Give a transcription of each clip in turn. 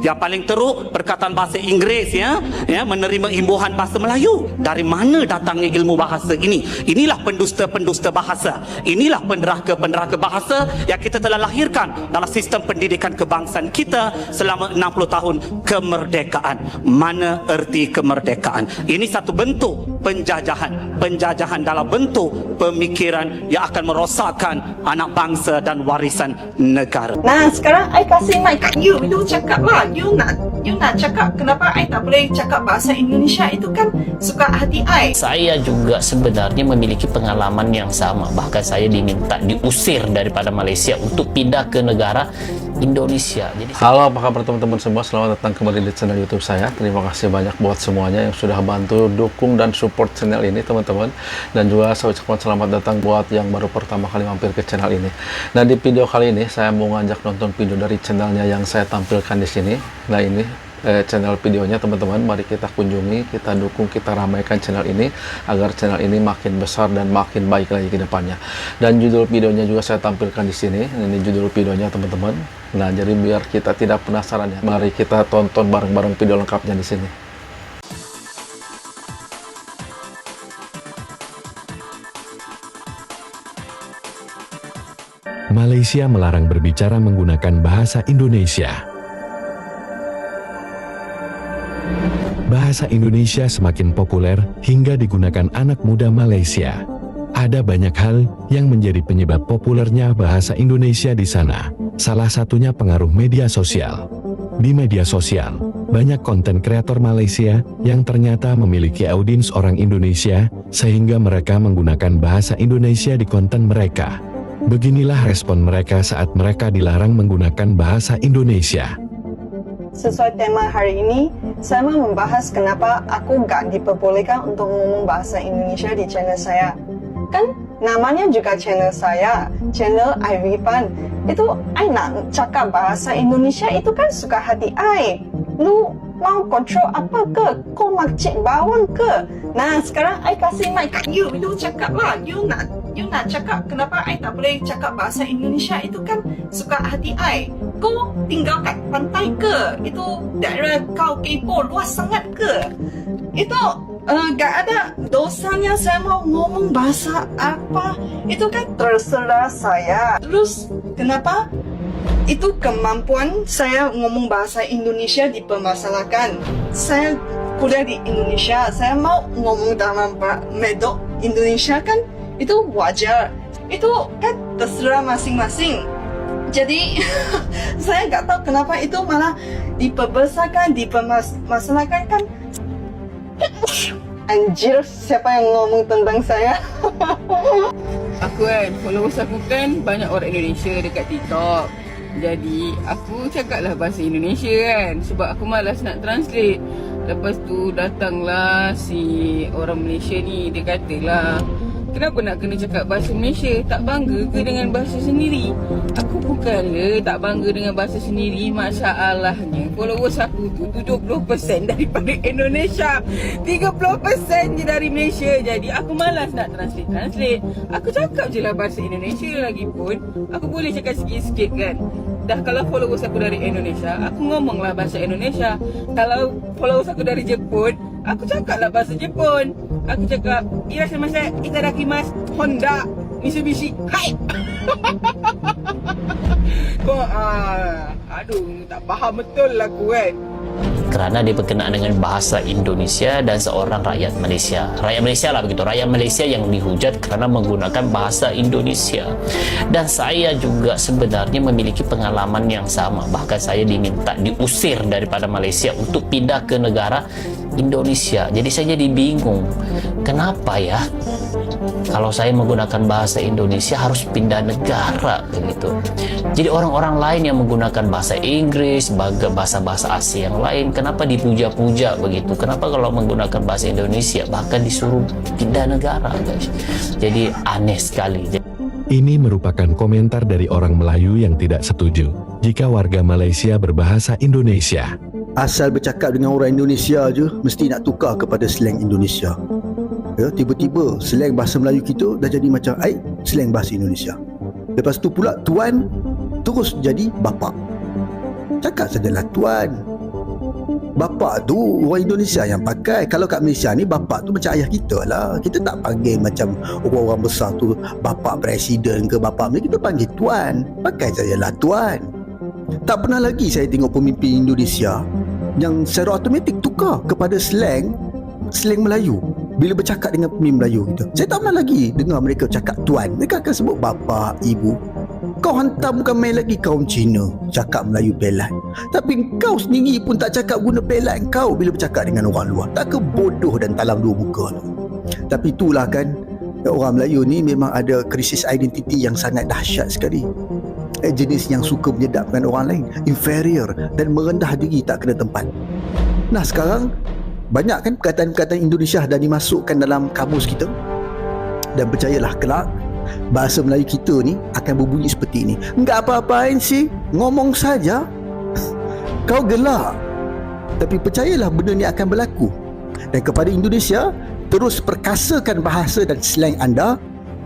Yang paling teruk perkataan bahasa Inggeris menerima imbuhan bahasa Melayu. Dari mana datangnya ilmu bahasa ini? Inilah pendusta-pendusta bahasa. Inilah penderaka-penderaka bahasa yang kita telah lahirkan dalam sistem pendidikan kebangsaan kita selama 60 tahun kemerdekaan. Mana erti kemerdekaan? Ini satu bentuk penjajahan dalam bentuk pemikiran yang akan merosakkan anak bangsa dan warisan negara. Nah, sekarang I kasih mic kat you cakap lah. You nak cakap kenapa I tak boleh cakap bahasa Indonesia, itu kan suka hati I. Saya juga sebenarnya memiliki pengalaman yang sama. Bahkan saya diminta diusir daripada Malaysia untuk pindah ke negara Indonesia. Jadi halo, apa kabar teman-teman semua? Selamat datang kembali di channel YouTube saya. Terima kasih banyak buat semuanya yang sudah bantu dukung dan support channel ini, teman-teman. Dan juga saya ucapkan selamat datang buat yang baru pertama kali mampir ke channel ini. Nah, di video kali ini saya mau ngajak nonton video dari channelnya yang saya tampilkan di sini. Nah, ini channel videonya, teman-teman. Mari kita kunjungi, kita dukung, kita ramaikan channel ini agar channel ini makin besar dan makin baik lagi ke depannya. Dan judul videonya juga saya tampilkan di sini. Ini judul videonya, teman-teman. Nah, jadi biar kita tidak penasaran ya, mari kita tonton bareng-bareng video lengkapnya di sini. Malaysia melarang berbicara menggunakan bahasa Indonesia. Bahasa Indonesia semakin populer hingga digunakan anak muda Malaysia. Ada banyak hal yang menjadi penyebab populernya bahasa Indonesia di sana. Salah satunya pengaruh media sosial. Di media sosial, banyak konten kreator Malaysia yang ternyata memiliki audiens orang Indonesia, sehingga mereka menggunakan bahasa Indonesia di konten mereka. Beginilah respon mereka saat mereka dilarang menggunakan bahasa Indonesia. Sesuai tema hari ini, saya mau membahas kenapa aku gak diperbolehkan untuk ngomong bahasa Indonesia di channel saya. Kan namanya juga channel saya, channel Irfan. Itu I nak cakap bahasa Indonesia itu kan suka hati I. Lu mau kontrol apa ke? Kau makcik bawang ke? Nah, sekarang I kasih mic kat you cakap lah. You nak cakap kenapa I tak boleh cakap bahasa Indonesia, itu kan suka hati I. Kau tinggal kat pantai ke? Itu daerah kau kepo luas sangat ke? Itu gak ada dosanya saya mau ngomong bahasa apa. Itu kan terserah saya. Terus kenapa itu kemampuan saya ngomong bahasa Indonesia dipermasalahkan? Saya kuliah di Indonesia, saya mau ngomong dalam medok Indonesia kan itu wajar. Itu kan terserah masing-masing. Jadi saya nggak tahu kenapa itu malah diperbesarkan, dipermasalahkan kan. Anjir, siapa yang ngomong tentang saya? Aku kan, followers aku kan banyak orang Indonesia dekat TikTok. Jadi aku cakaplah bahasa Indonesia kan, sebab aku malas nak translate. Lepas tu datanglah si orang Malaysia ni, dia katalah, kenapa nak kena cakap bahasa Malaysia? Tak bangga ke dengan bahasa sendiri? Aku bukanlah tak bangga dengan bahasa sendiri. Masalahnya followers aku tu 70% daripada Indonesia, 30% je dari Malaysia. Jadi aku malas nak translate. Aku cakap je lah bahasa Indonesia. Lagipun aku boleh cakap sikit-sikit kan. Dah kalau followers aku dari Indonesia, aku ngomonglah bahasa Indonesia. Kalau followers aku dari Jepun, aku cakaplah bahasa Jepun. Aku cakap, irashimasu, itadakimasu, Honda, Mitsubishi, hai. Kau, aduh, tak faham betul lah aku kan. kerana dia berkenaan dengan bahasa Indonesia dan seorang rakyat Malaysia. Rakyat Malaysia lah begitu, rakyat Malaysia yang dihujat kerana menggunakan bahasa Indonesia. Dan saya juga sebenarnya memiliki pengalaman yang sama. Bahkan saya diminta diusir daripada Malaysia untuk pindah ke negara Indonesia. Jadi saya jadi bingung, kenapa ya kalau saya menggunakan bahasa Indonesia harus pindah negara begitu. Jadi orang-orang lain yang menggunakan bahasa Inggris, bahasa-bahasa Asia yang lain, kenapa dipuja-puja begitu? Kenapa kalau menggunakan bahasa Indonesia bahkan disuruh pindah negara, guys? Jadi aneh sekali. Ini merupakan komentar dari orang Melayu yang tidak setuju jika warga Malaysia berbahasa Indonesia. Asal bercakap dengan orang Indonesia je mesti nak tukar kepada slang Indonesia. Ya, tiba-tiba slang bahasa Melayu kita dah jadi macam slang bahasa Indonesia. Lepas tu pula tuan terus jadi bapa. Cakap sajalah tuan. Bapa tu orang Indonesia yang pakai. Kalau kat Malaysia ni bapa tu macam ayah kita lah. Kita tak panggil macam orang-orang besar tu bapa presiden ke bapa ni, kita panggil tuan. Pakai sajalah tuan. Tak pernah lagi saya tengok pemimpin Indonesia yang secara automatik tukar kepada slang Melayu bila bercakap dengan pemimpin Melayu kita. Saya tak pernah lagi dengar mereka cakap tuan. Mereka akan sebut bapa, ibu. Kau hantar bukan main lagi kaum Cina cakap Melayu pelat. Tapi kau sendiri pun tak cakap guna pelat kau bila bercakap dengan orang luar. Tak ke bodoh dan talam dua muka tu. Tapi itulah kan, orang Melayu ni memang ada krisis identiti yang sangat dahsyat sekali. Jenis yang suka menyedapkan orang lain, inferior dan merendah diri tak kena tempat. Nah sekarang banyak kan perkataan-perkataan Indonesia dah dimasukkan dalam kamus kita. Dan percayalah kelak bahasa Melayu kita ni akan berbunyi seperti ini. Enggak apa-apain sih, ngomong saja. Kau gelak. Tapi percayalah benda ni akan berlaku. Dan kepada Indonesia, terus perkasakan bahasa dan slang anda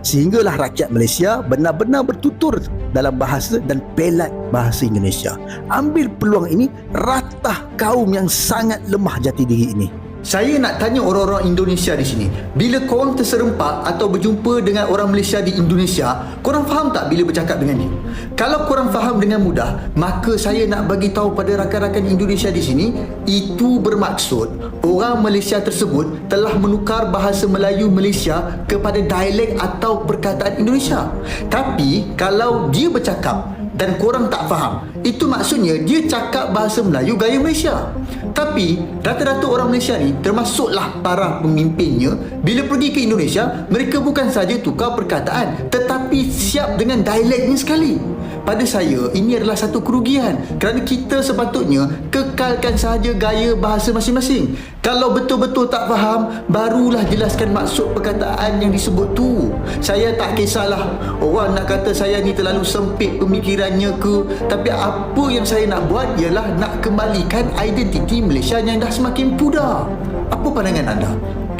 sehinggalah rakyat Malaysia benar-benar bertutur dalam bahasa dan pelat bahasa Indonesia. Ambil peluang ini, ratah kaum yang sangat lemah jati diri ini. Saya nak tanya orang-orang Indonesia di sini, bila korang terserempak atau berjumpa dengan orang Malaysia di Indonesia, korang faham tak bila bercakap dengan dia? Kalau korang faham dengan mudah, maka saya nak bagi tahu pada rakan-rakan Indonesia di sini, itu bermaksud orang Malaysia tersebut telah menukar bahasa Melayu Malaysia kepada dialek atau perkataan Indonesia. Tapi kalau dia bercakap dan korang tak faham, itu maksudnya dia cakap bahasa Melayu gaya Malaysia. Tapi rata-rata orang Malaysia ni, termasuklah para pemimpinnya, bila pergi ke Indonesia, mereka bukan saja tukar perkataan, tetapi siap dengan dialeknya sekali. Pada saya, ini adalah satu kerugian kerana kita sepatutnya kekalkan sahaja gaya bahasa masing-masing. Kalau betul-betul tak faham, barulah jelaskan maksud perkataan yang disebut tu. Saya tak kisahlah orang nak kata saya ni terlalu sempit pemikirannya ke, tapi apa yang saya nak buat ialah nak kembalikan identiti Malaysia yang dah semakin pudar. Apa pandangan anda?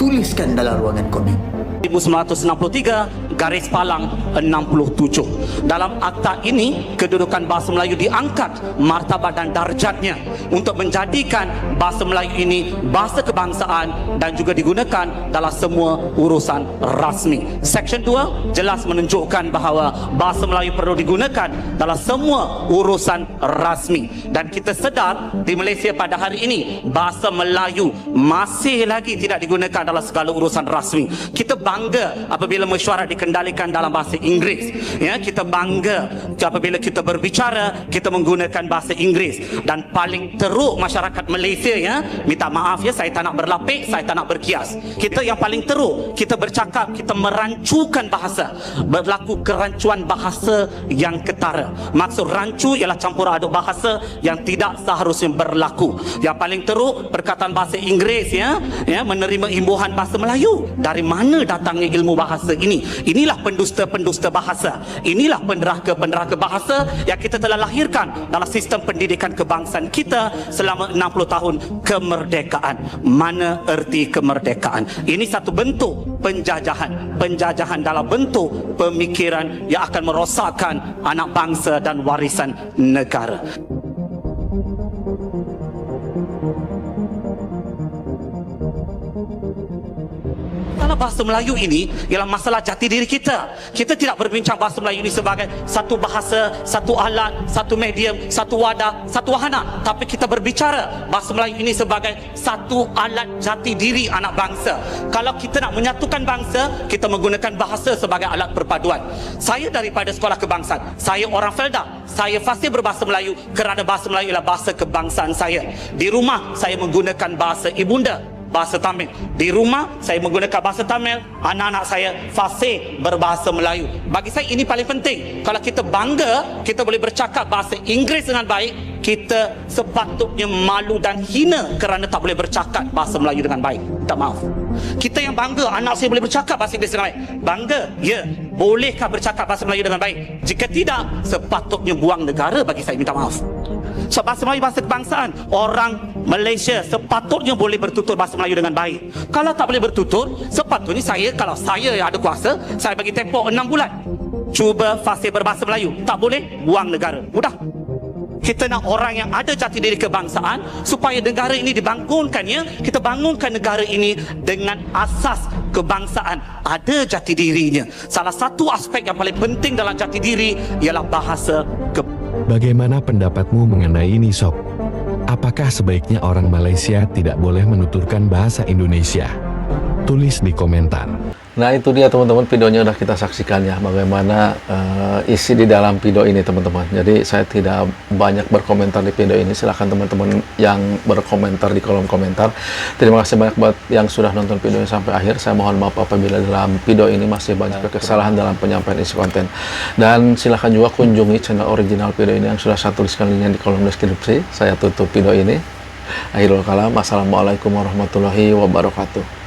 Tuliskan dalam ruangan komen. 1963 garis palang 67. Dalam akta ini, kedudukan bahasa Melayu diangkat martabat dan darjatnya untuk menjadikan bahasa Melayu ini bahasa kebangsaan dan juga digunakan dalam semua urusan rasmi. Section 2 jelas menunjukkan bahawa bahasa Melayu perlu digunakan dalam semua urusan rasmi, dan kita sedar di Malaysia pada hari ini bahasa Melayu masih lagi tidak digunakan dalam segala urusan rasmi. Kita bangga apabila mesyuarat dikendalikan dalam bahasa Inggeris. Ya, kita bangga apabila kita berbicara kita menggunakan bahasa Inggeris. Dan paling teruk masyarakat Malaysia, ya, minta maaf ya, saya tak nak berlapik, saya tak nak berkias. Kita yang paling teruk, kita bercakap, kita merancukan bahasa. Berlaku kerancuan bahasa yang ketara. Maksud rancu ialah campur aduk bahasa yang tidak seharusnya berlaku. Yang paling teruk, perkataan bahasa Inggeris, ya, menerima imbuhan bahasa Melayu. Dari mana datangnya ilmu bahasa ini? Inilah pendusta-pendusta bahasa. Inilah penderaka-penderaka bahasa yang kita telah lahirkan dalam sistem pendidikan kebangsaan kita selama 60 tahun kemerdekaan. Mana erti kemerdekaan? Ini satu bentuk penjajahan. Penjajahan dalam bentuk pemikiran yang akan merosakkan anak bangsa dan warisan negara. Bahasa Melayu ini ialah masalah jati diri kita. Kita tidak berbincang bahasa Melayu ini sebagai satu bahasa, satu alat, satu medium, satu wadah, satu wahana, tapi kita berbicara bahasa Melayu ini sebagai satu alat jati diri anak bangsa. Kalau kita nak menyatukan bangsa, kita menggunakan bahasa sebagai alat perpaduan. Saya daripada sekolah kebangsaan, saya orang Felda, saya fasih berbahasa Melayu kerana bahasa Melayu ialah bahasa kebangsaan saya. Di rumah saya menggunakan bahasa ibunda, bahasa Tamil. Di rumah saya menggunakan bahasa Tamil, anak-anak saya fasih berbahasa Melayu. Bagi saya ini paling penting. Kalau kita bangga kita boleh bercakap bahasa Inggeris dengan baik, kita sepatutnya malu dan hina kerana tak boleh bercakap bahasa Melayu dengan baik. Tak maaf. Kita yang bangga anak saya boleh bercakap bahasa Inggeris dengan baik. Bangga, ya. Bolehkah bercakap bahasa Melayu dengan baik? Jika tidak, sepatutnya buang negara, bagi saya, minta maaf. So, bahasa Melayu bahasa kebangsaan. Orang Malaysia sepatutnya boleh bertutur bahasa Melayu dengan baik. Kalau tak boleh bertutur, sepatutnya kalau saya yang ada kuasa, saya bagi tempoh 6 bulan. Cuba fasih berbahasa Melayu. Tak boleh, buang negara. Mudah. Kita nak orang yang ada jati diri kebangsaan supaya negara ini dibangunkan, ya. Kita bangunkan negara ini dengan asas kebangsaan, ada jati dirinya. Salah satu aspek yang paling penting dalam jati diri ialah bahasa Bagaimana pendapatmu mengenai ini, Sob? Apakah sebaiknya orang Malaysia tidak boleh menuturkan bahasa Indonesia? Tulis di komentar. Nah itu dia teman-teman, videonya udah kita saksikan ya, bagaimana isi di dalam video ini teman-teman. Jadi saya tidak banyak berkomentar di video ini, silahkan teman-teman yang berkomentar di kolom komentar. Terima kasih banyak buat yang sudah nonton videonya sampai akhir. Saya mohon maaf apabila dalam video ini masih banyak kesalahan dalam penyampaian isi konten. Dan silahkan juga kunjungi channel original video ini yang sudah saya tuliskan linknya di kolom deskripsi. Saya tutup video ini. Akhirul kalam, assalamualaikum warahmatullahi wabarakatuh.